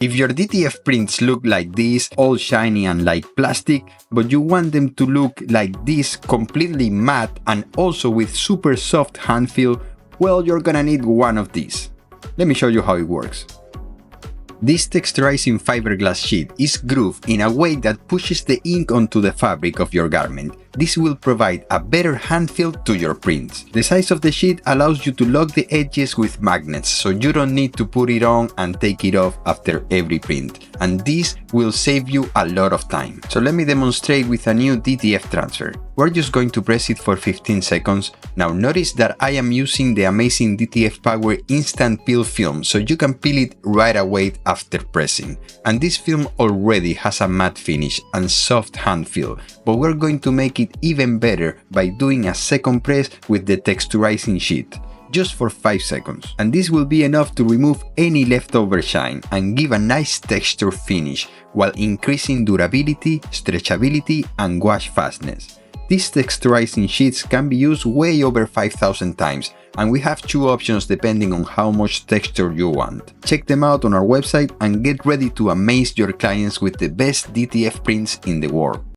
If your DTF prints look like this, all shiny and like plastic, but you want them to look like this, completely matte and also with super soft hand feel, well, you're gonna need one of these. Let me show you how it works. This texturizing fiberglass sheet is grooved in a way that pushes the ink onto the fabric of your garment. This will provide a better hand feel to your prints. The size of the sheet allows you to lock the edges with magnets, so you don't need to put it on and take it off after every print. And this will save you a lot of time. So let me demonstrate with a new DTF transfer. We're just going to press it for 15 seconds. Now notice that I am using the amazing DTF Power Instant Peel film, so you can peel it right away after pressing. And this film already has a matte finish and soft hand feel, but we're going to make it even better by doing a second press with the texturizing sheet, just for 5 seconds. And this will be enough to remove any leftover shine and give a nice texture finish while increasing durability, stretchability and wash fastness. These texturizing sheets can be used way over 5,000 times, and we have 2 options depending on how much texture you want. Check them out on our website and get ready to amaze your clients with the best DTF prints in the world.